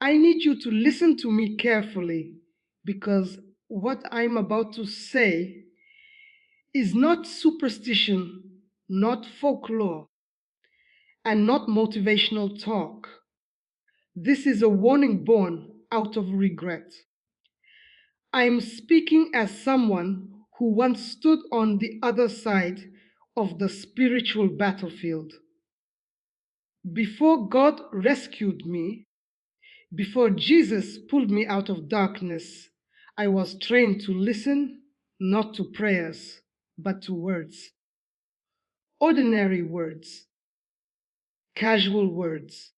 I need you to listen to me carefully because what I'm about to say is not superstition, not folklore, and not motivational talk. This is a warning born out of regret. I am speaking as someone who once stood on the other side of the spiritual battlefield. Before God rescued me, before Jesus pulled me out of darkness, I was trained to listen not to prayers, but to words. Ordinary words, casual words.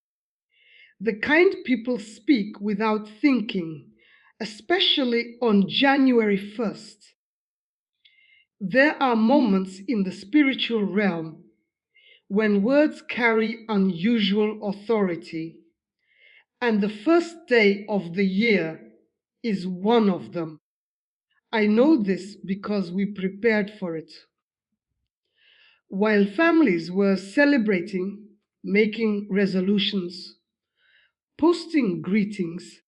The kind people speak without thinking, especially on January 1st. There are moments in the spiritual realm when words carry unusual authority, and the first day of the year is one of them. I know this because we prepared for it. While families were celebrating, making resolutions, posting greetings,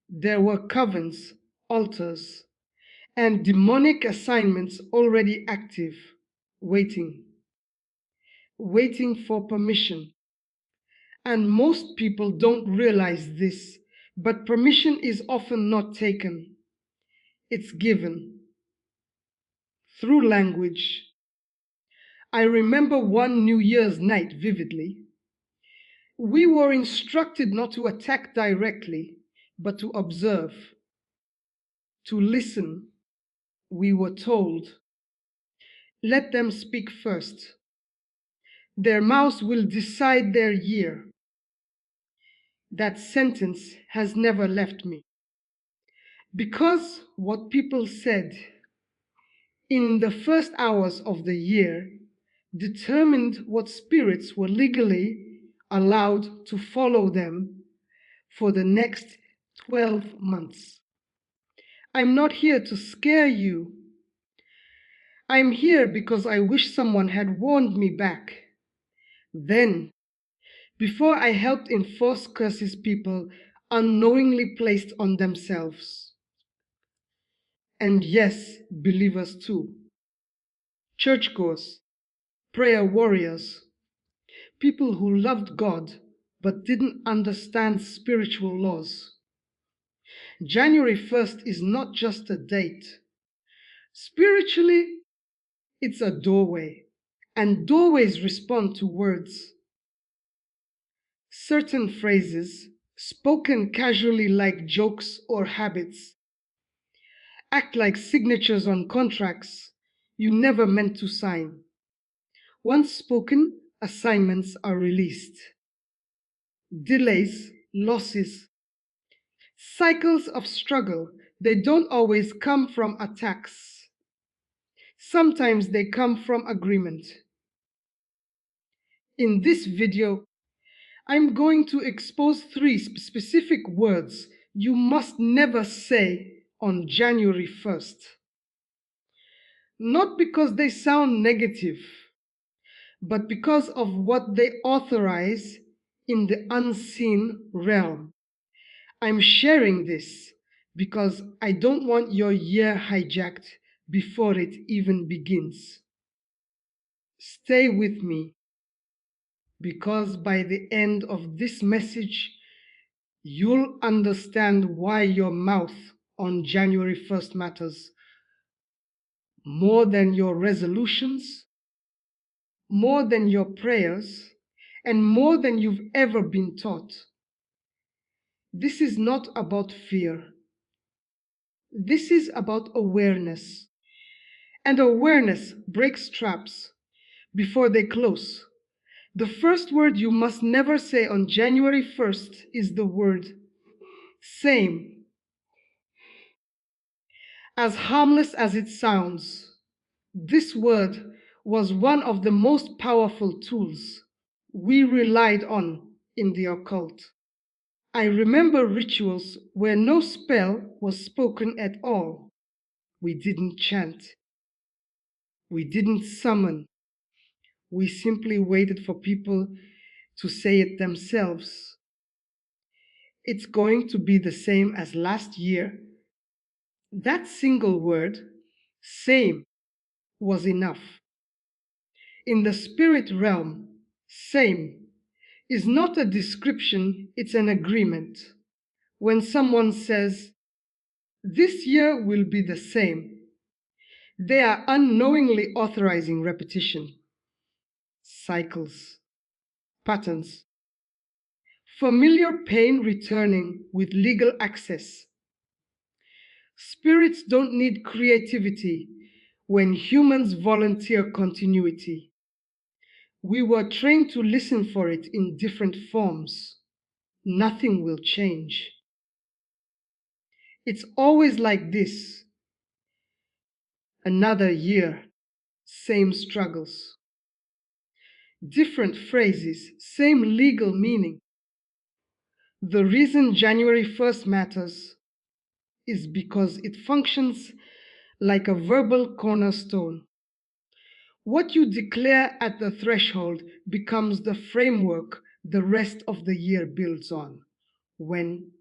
there were covens, altars, and demonic assignments already active, waiting for permission. And most people don't realize this, but permission is often not taken. It's given through language. I remember one New Year's night vividly. We were instructed not to attack directly, but to observe, to listen. We were told, let them speak first. Their mouths will decide their year. That sentence has never left me. Because what people said in the first hours of the year determined what spirits were legally allowed to follow them for the next 12 months. I'm not here to scare you. I'm here because I wish someone had warned me back. Then, before I helped enforce curses people unknowingly placed on themselves. And yes, believers too. Churchgoers, prayer warriors, people who loved God but didn't understand spiritual laws. January 1st is not just a date. Spiritually, it's a doorway, and doorways respond to words. Certain phrases, spoken casually like jokes or habits, act like signatures on contracts you never meant to sign. Once spoken, assignments are released. Delays, losses, cycles of struggle, they don't always come from attacks. Sometimes they come from agreement. In this video, I'm going to expose 3 specific words you must never say on January 1st. Not because they sound negative, but because of what they authorize in the unseen realm. I'm sharing this because I don't want your year hijacked before it even begins. Stay with me, because by the end of this message, you'll understand why your mouth on January 1st matters more than your resolutions, more than your prayers, and more than you've ever been taught. This is not about fear. This is about awareness. And awareness breaks traps before they close. The first word you must never say on January 1st is the word same. As harmless as it sounds, this word was one of the most powerful tools we relied on in the occult. I remember rituals where no spell was spoken at all. We didn't chant. We didn't summon. We simply waited for people to say it themselves. it's going to be the same as last year. That single word, same, was enough. In the spirit realm, same is not a description, it's an agreement. When someone says, this year will be the same, they are unknowingly authorizing repetition, cycles, patterns, familiar pain returning with legal access. Spirits don't need creativity when humans volunteer continuity. We were trained to listen for it in different forms. Nothing will change. It's always like this. Another year, same struggles. Different phrases, same legal meaning. The reason January 1st matters is because it functions like a verbal cornerstone. What you declare at the threshold becomes the framework the rest of the year builds on. When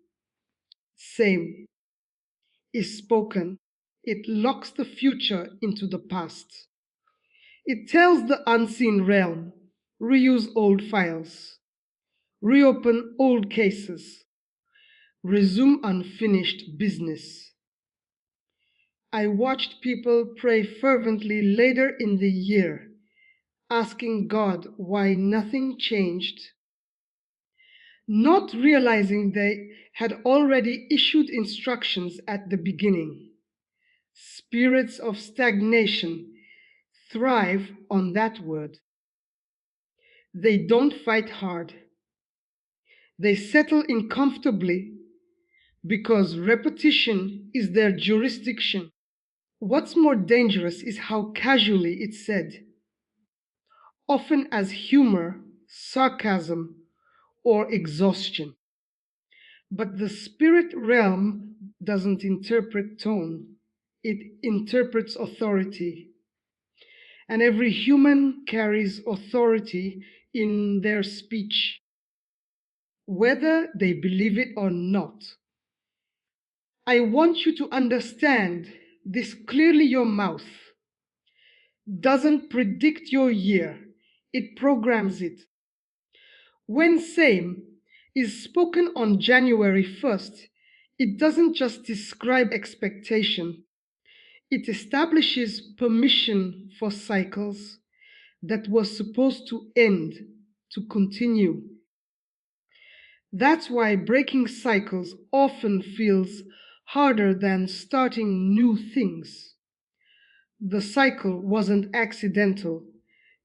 same is spoken, it locks the future into the past. It tells the unseen realm, reuse old files, reopen old cases, resume unfinished business. I watched people pray fervently later in the year, asking God why nothing changed, not realizing they had already issued instructions at the beginning. Spirits of stagnation thrive on that word. They don't fight hard. They settle in comfortably because repetition is their jurisdiction. What's more dangerous is how casually it's said, often as humor, sarcasm, or exhaustion. But the spirit realm doesn't interpret tone, it interprets authority. And every human carries authority in their speech, whether they believe it or not. I want you to understand this clearly. Your mouth doesn't predict your year, it programs it. When same is spoken on January 1st, it doesn't just describe expectation, it establishes permission for cycles that were supposed to end to continue. That's why breaking cycles often feels harder than starting new things. The cycle wasn't accidental,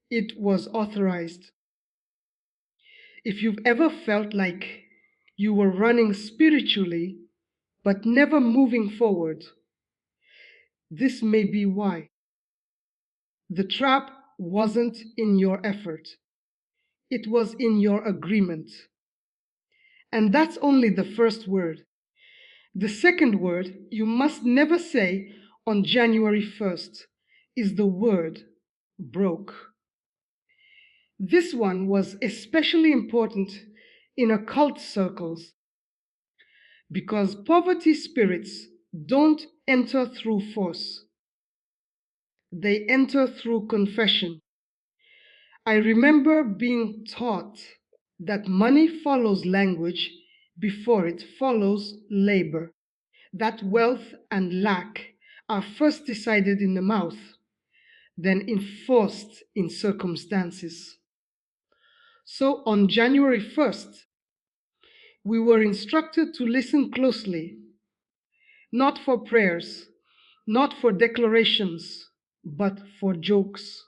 it was authorized. If you've ever felt like you were running spiritually but never moving forward, this may be why. The trap wasn't in your effort, it was in your agreement. And that's only the first word. The second word you must never say on January 1st is the word broke. This one was especially important in occult circles because poverty spirits don't enter through force. They enter through confession. I remember being taught that money follows language before it follows labor, that wealth and lack are first decided in the mouth, then enforced in circumstances. So on January 1st, we were instructed to listen closely, not for prayers, not for declarations, but for jokes.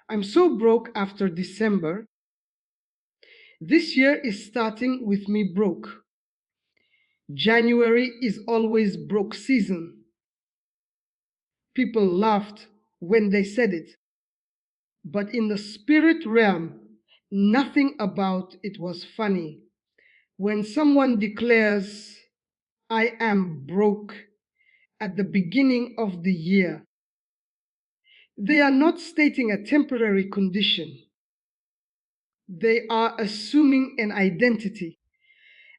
I'm so broke after December. This year is starting with me broke. January is always broke season. People laughed when they said it, but in the spirit realm, nothing about it was funny. When someone declares, I am broke at the beginning of the year, they are not stating a temporary condition. They are assuming an identity.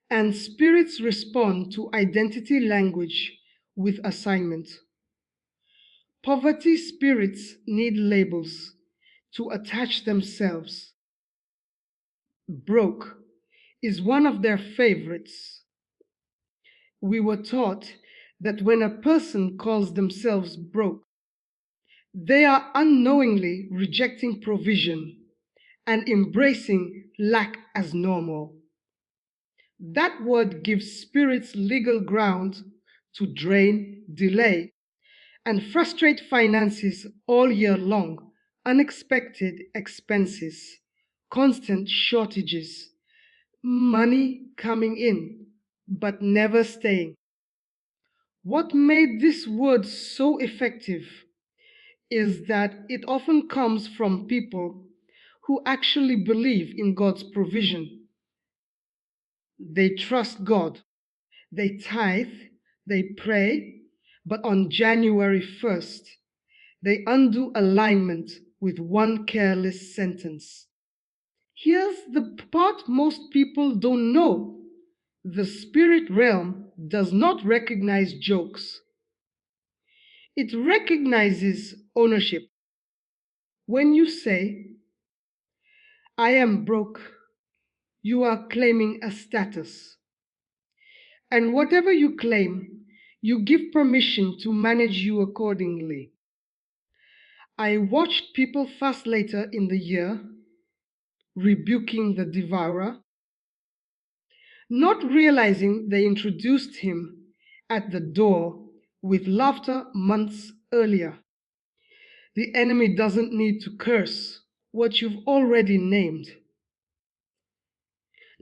And spirits respond to identity language with assignment. Poverty spirits need labels to attach themselves. Broke is one of their favorites. We were taught that when a person calls themselves broke, they are unknowingly rejecting provision and embracing lack as normal. That word gives spirits legal ground to drain, delay, and frustrate finances all year long. Unexpected expenses, constant shortages, money coming in, but never staying. What made this word so effective is that it often comes from people who actually believe in God's provision. They trust God, they tithe, they pray, but on January 1st, they undo alignment with one careless sentence. Here's the part most people don't know. The spirit realm does not recognize jokes. It recognizes ownership. When you say, I am broke, you are claiming a status. And whatever you claim, you give permission to manage you accordingly. I watched people fast later in the year, rebuking the devourer, not realizing they introduced him at the door with laughter months earlier. The enemy doesn't need to curse what you've already named.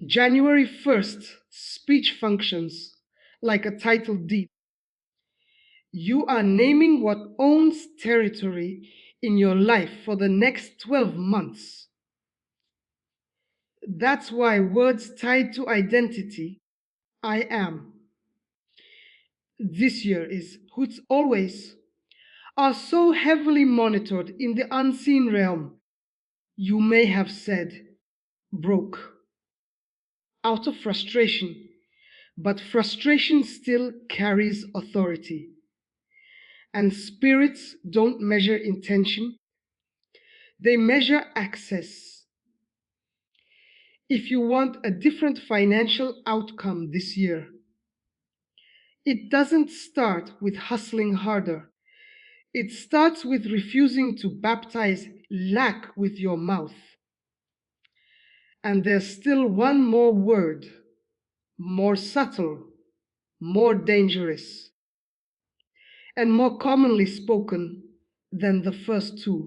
January 1st, speech functions like a title deed. You are naming what owns territory in your life for the next 12 months. That's why words tied to identity, I am, this year is who's always, are so heavily monitored in the unseen realm. You may have said, broke, out of frustration, but frustration still carries authority. And spirits don't measure intention, they measure access. If you want a different financial outcome this year, it doesn't start with hustling harder. It starts with refusing to baptize lack with your mouth. And there's still one more word, more subtle, more dangerous, and more commonly spoken than the first two.